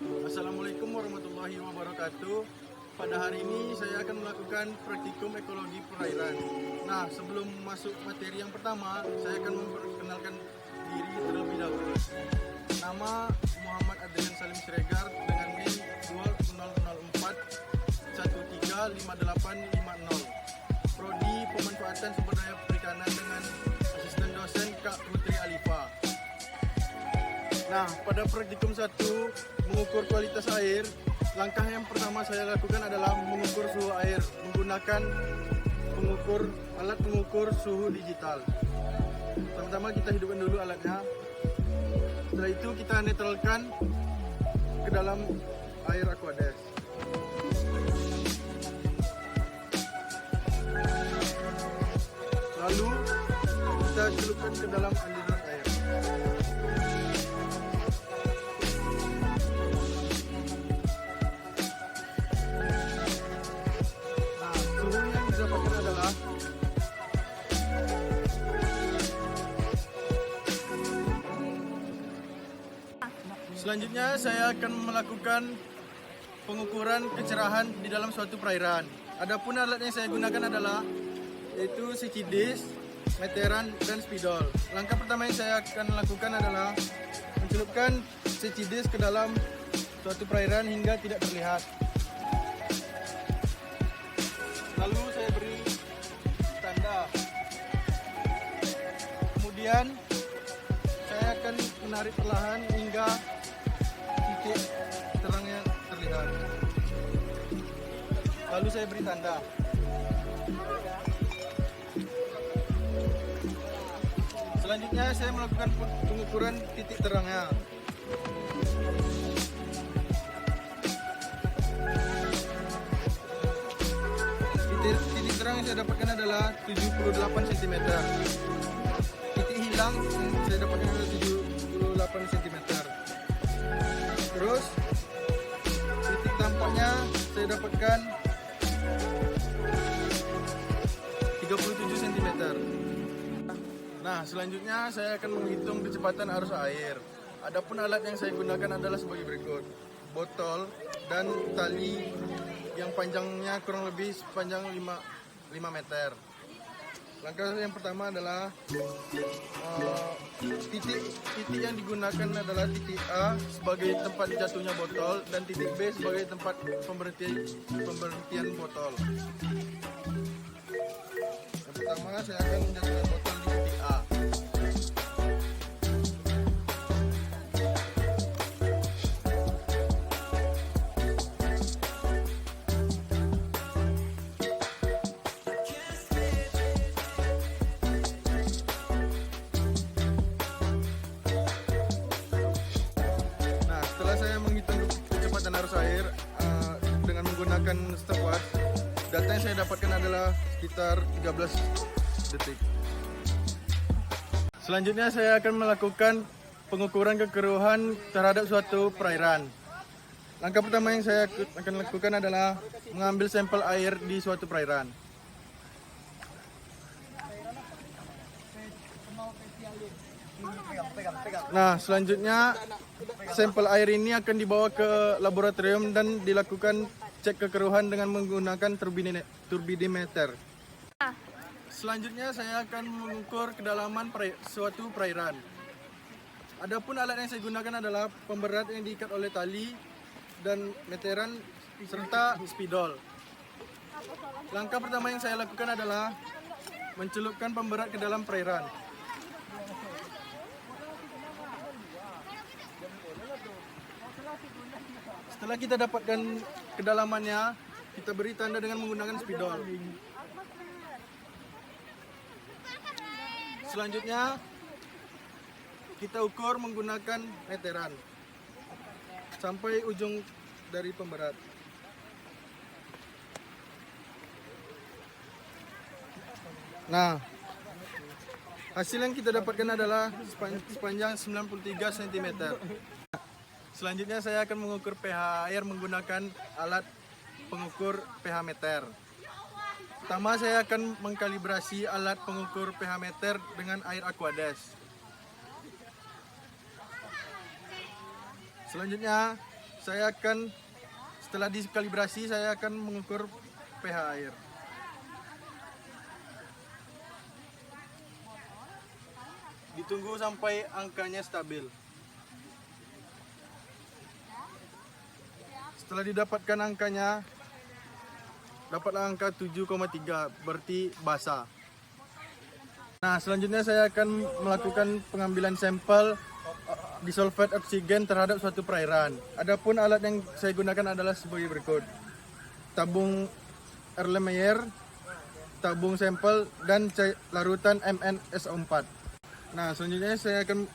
Assalamualaikum warahmatullahi wabarakatuh. Pada hari ini saya akan melakukan praktikum ekologi perairan. Nah, sebelum masuk materi yang pertama, saya akan memperkenalkan diri terlebih dahulu. Nama Muhammad Adrian Salim Siregar dengan NIM 2004 135850. Prodi Pemanfaatan Sumber Daya Perikanan dengan asisten dosen Kak Putri Alifa. Nah, pada praktikum 1 mengukur kualitas air, langkah yang pertama saya lakukan adalah mengukur suhu air menggunakan alat pengukur suhu digital. Pertama kita hidupkan dulu alatnya. Setelah itu kita netralkan ke dalam air Aquades. Lalu kita celupkan ke dalam aliran air. Selanjutnya saya akan melakukan pengukuran kecerahan di dalam suatu perairan. Adapun alat yang saya gunakan adalah yaitu CCDs, meteran, dan spidol. Langkah pertama yang saya akan lakukan adalah mencelupkan CCDs ke dalam suatu perairan hingga tidak terlihat. Lalu saya beri tanda. Kemudian saya akan menarik perlahan hingga titik terangnya terlihat. Lalu saya beri tanda. Selanjutnya saya melakukan pengukuran titik terangnya. Titik terang yang saya dapatkan adalah 78 cm. Titik hilang yang saya dapatkan adalah 78 cm. Terus titik tampaknya saya dapatkan 37 cm. Nah, selanjutnya saya akan menghitung kecepatan arus air. Adapun alat yang saya gunakan adalah sebagai berikut. Botol dan tali yang panjangnya kurang lebih sepanjang 5 meter. Langkah yang pertama adalah titik yang digunakan adalah titik A sebagai tempat jatuhnya botol dan titik B sebagai tempat pemberhentian botol. Yang pertama saya akan menjatuhkan botol di titik A. Saya menghitung kecepatan arus air dengan menggunakan stopwatch. Data yang saya dapatkan adalah sekitar 13 detik. Selanjutnya saya akan melakukan pengukuran kekeruhan terhadap suatu perairan. Langkah pertama yang saya akan lakukan adalah mengambil sampel air di suatu perairan. Nah, selanjutnya sampel air ini akan dibawa ke laboratorium dan dilakukan cek kekeruhan dengan menggunakan turbidimeter. Selanjutnya saya akan mengukur kedalaman suatu perairan. Adapun alat yang saya gunakan adalah pemberat yang diikat oleh tali dan meteran serta spidol. Langkah pertama yang saya lakukan adalah mencelupkan pemberat ke dalam perairan. Setelah kita dapatkan kedalamannya, kita beri tanda dengan menggunakan spidol. Selanjutnya, kita ukur menggunakan meteran sampai ujung dari pemberat. Nah, hasil yang kita dapatkan adalah sepanjang 93 cm. Selanjutnya saya akan mengukur pH air menggunakan alat pengukur pH meter. Pertama saya akan mengkalibrasi alat pengukur pH meter dengan air Aquades. Selanjutnya setelah dikalibrasi saya akan mengukur pH air. Ditunggu sampai angkanya stabil. Setelah didapatkan angkanya, dapatlah angka 7,3, berarti basah. Nah, selanjutnya saya akan melakukan pengambilan sampel disolvate oksigen terhadap suatu perairan. Adapun alat yang saya gunakan adalah sebagai berikut: tabung Erlenmeyer, tabung sampel, dan larutan MnSO4. Nah, selanjutnya saya akan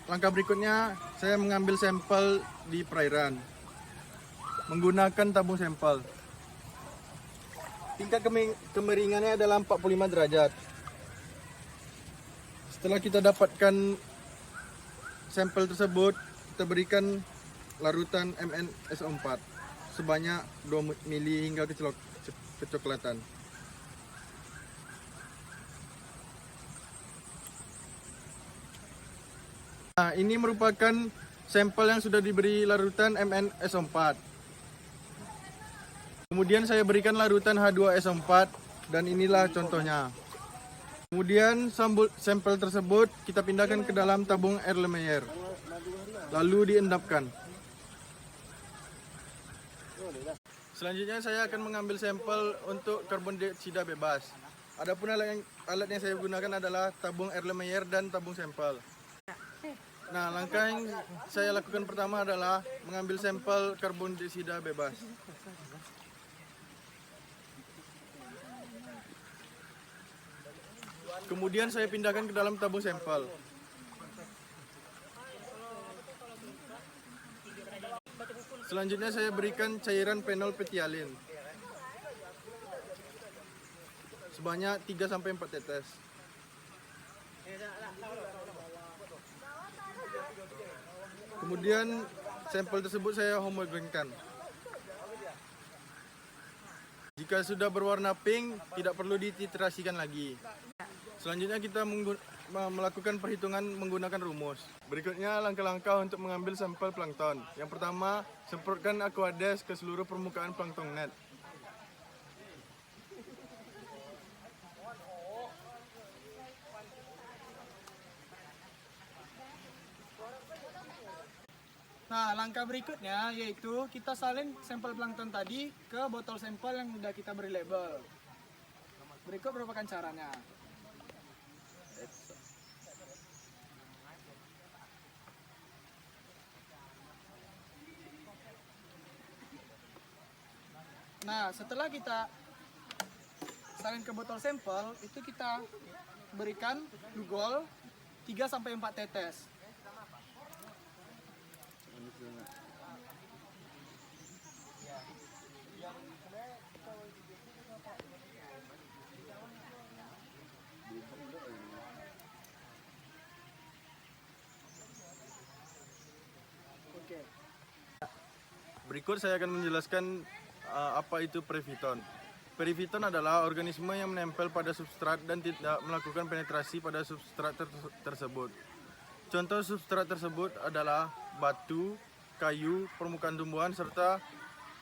langkah berikutnya, saya mengambil sampel di perairan menggunakan tabung sampel. Tingkat kemiringannya adalah 45 derajat. Setelah kita dapatkan sampel tersebut, kita berikan larutan MnSO4 sebanyak 2 mili hingga kecoklatan. Nah, ini merupakan sampel yang sudah diberi larutan MnSO4. Kemudian saya berikan larutan H2SO4 dan inilah contohnya. Kemudian sampel tersebut kita pindahkan ke dalam tabung Erlenmeyer, lalu diendapkan. Selanjutnya saya akan mengambil sampel untuk karbon dioksida bebas. Adapun alat yang saya gunakan adalah tabung Erlenmeyer dan tabung sampel. Nah, langkah yang saya lakukan pertama adalah mengambil sampel karbon dioksida bebas. Kemudian saya pindahkan ke dalam tabung sampel. Selanjutnya saya berikan cairan fenolphthalein sebanyak 3-4 tetes. Kemudian sampel tersebut saya homogenkan. Jika sudah berwarna pink, tidak perlu dititrasikan lagi. Selanjutnya kita melakukan perhitungan menggunakan rumus. Berikutnya langkah-langkah untuk mengambil sampel plankton. Yang pertama, semprotkan Aquades ke seluruh permukaan plankton net. Nah, langkah berikutnya yaitu kita salin sampel plankton tadi ke botol sampel yang sudah kita beri label. Berikut merupakan caranya. Nah, setelah kita salin ke botol sampel, itu kita berikan glukol 3-4 tetes. Oke. Berikut saya akan menjelaskan apa itu periviton. Periviton adalah organisme yang menempel pada substrat dan tidak melakukan penetrasi pada substrat tersebut. Contoh substrat tersebut adalah batu, kayu, permukaan tumbuhan, serta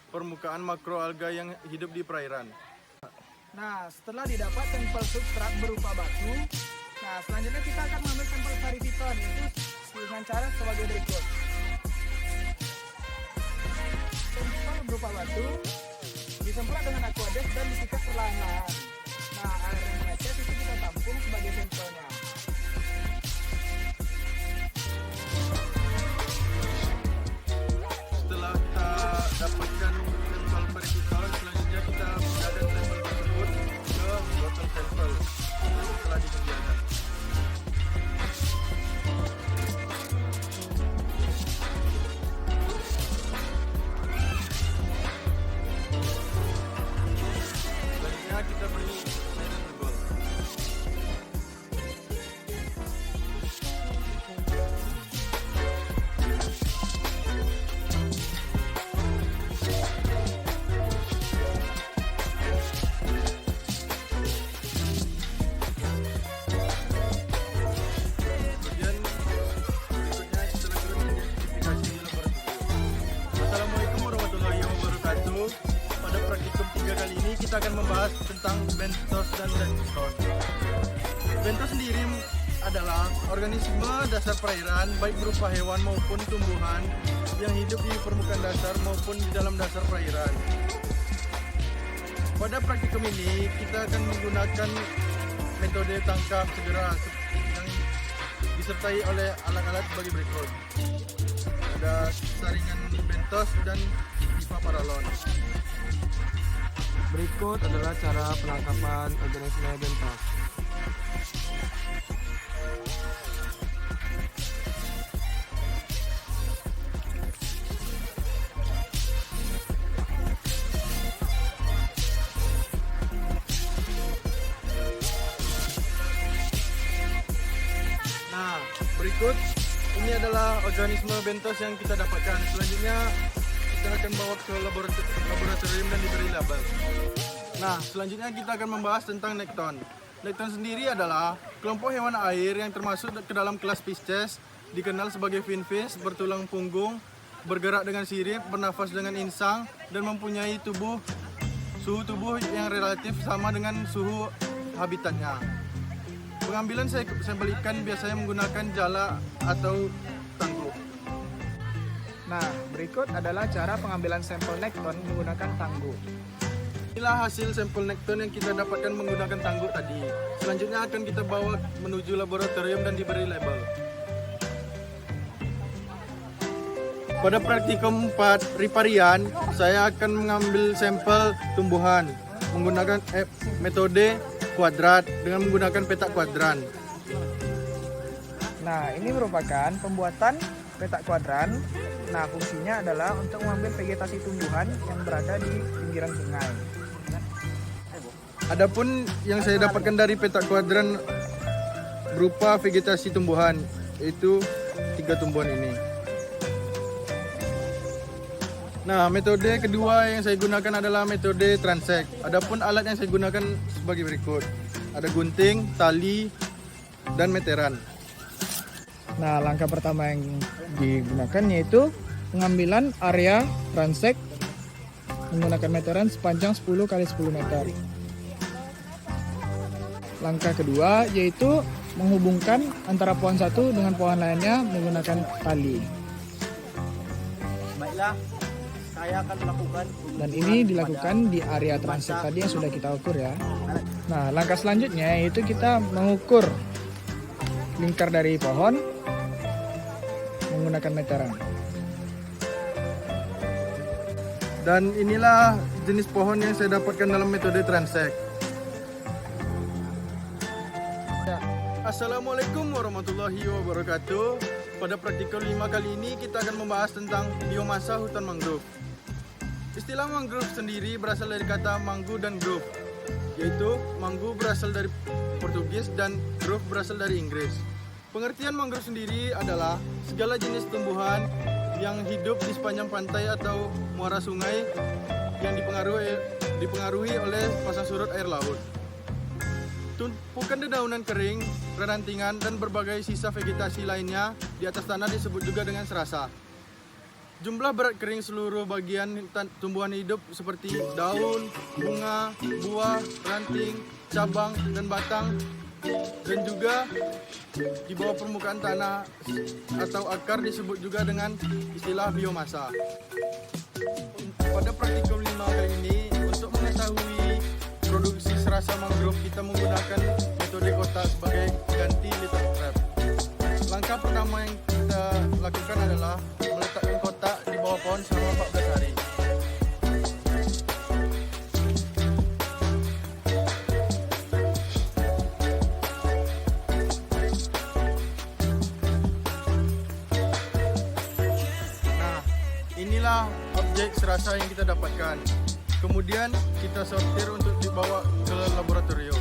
permukaan makroalga yang hidup di perairan. Nah, setelah didapat sampel substrat berupa batu, nah selanjutnya kita akan mengambil sampel periviton, yaitu dengan cara sebagai berikut. Sampel berupa batu disemprot dengan Aquades dan disikat perlahan-lahan. Nah, air yang menetes itu kita tampung sebagai sampelnya. Setelah kita dapatkan sampel periviton, selanjutnya kita pindahkan sampel tersebut ke botol sampel setelah disediakan. Selanjutnya kita beri cairan glukol. praktikum 3 kali ini kita akan membahas tentang bentos dan nekton. Bentos sendiri adalah organisme dasar perairan baik berupa hewan maupun tumbuhan yang hidup di permukaan dasar maupun di dalam dasar perairan. Pada praktikum ini kita akan menggunakan metode tangkap segera yang disertai oleh alat-alat sebagai berikut. Ada saringan bentos dan pipa paralon. Berikut adalah cara penangkapan organisme bentos. Nah, berikut ini adalah organisme bentos yang kita dapatkan. Selanjutnya kita akan bawa ke laboratorium dan diberi label. Nah, selanjutnya kita akan membahas tentang nekton. Nekton sendiri adalah kelompok hewan air yang termasuk ke dalam kelas Pisces, dikenal sebagai finfish, bertulang punggung, bergerak dengan sirip, bernafas dengan insang, dan mempunyai suhu tubuh yang relatif sama dengan suhu habitatnya. Pengambilan sampel ikan biasanya menggunakan jala atau tangguh. Nah, berikut adalah cara pengambilan sampel nekton menggunakan tangguh. Inilah hasil sampel nekton yang kita dapatkan menggunakan tangguh tadi. Selanjutnya akan kita bawa menuju laboratorium dan diberi label. Pada praktikum 4 riparian, saya akan mengambil sampel tumbuhan menggunakan metode kuadrat dengan menggunakan petak kuadran. Nah, ini merupakan pembuatan petak kuadran. Nah, fungsinya adalah untuk mengambil vegetasi tumbuhan yang berada di pinggiran sungai. Adapun yang saya dapatkan dari petak kuadran berupa vegetasi tumbuhan, yaitu 3 tumbuhan ini. Nah, metode kedua yang saya gunakan adalah metode transek. Adapun alat yang saya gunakan sebagai berikut. Ada gunting, tali, dan meteran. Nah, langkah pertama yang digunakan yaitu pengambilan area transek menggunakan meteran sepanjang 10 x 10 meter. Langkah kedua yaitu menghubungkan antara pohon satu dengan pohon lainnya menggunakan tali. Baiklah, saya akan melakukan. Dan ini dilakukan di area transek tadi yang sudah kita ukur ya. Nah, langkah selanjutnya yaitu kita mengukur lingkar dari pohon menggunakan meteran. Dan inilah jenis pohon yang saya dapatkan dalam metode transek. Assalamualaikum warahmatullahi wabarakatuh. Pada praktikum 5 kali ini kita akan membahas tentang biomasa hutan mangrove. Istilah mangrove sendiri berasal dari kata manggu dan grove, yaitu manggu berasal dari Portugis dan grove berasal dari Inggris. Pengertian mangrove sendiri adalah segala jenis tumbuhan yang hidup di sepanjang pantai atau muara sungai yang dipengaruhi oleh pasang surut air laut. Tumpukan dedaunan kering, rantingan, dan berbagai sisa vegetasi lainnya di atas tanah disebut juga dengan serasa. Jumlah berat kering seluruh bagian tumbuhan hidup seperti daun, bunga, buah, ranting, cabang, dan batang, dan juga di bawah permukaan tanah atau akar disebut juga dengan istilah biomasa. Pada praktikum 5 kali ini, untuk mengetahui produksi serasa mangrove, kita menggunakan metode kotak sebagai ganti litter trap. Langkah pertama yang kita lakukan adalah meletakkan kotak di bawah pohon selama 14 hari. Nah, inilah objek serasa yang kita dapatkan. Kemudian kita sortir untuk dibawa ke laboratorium.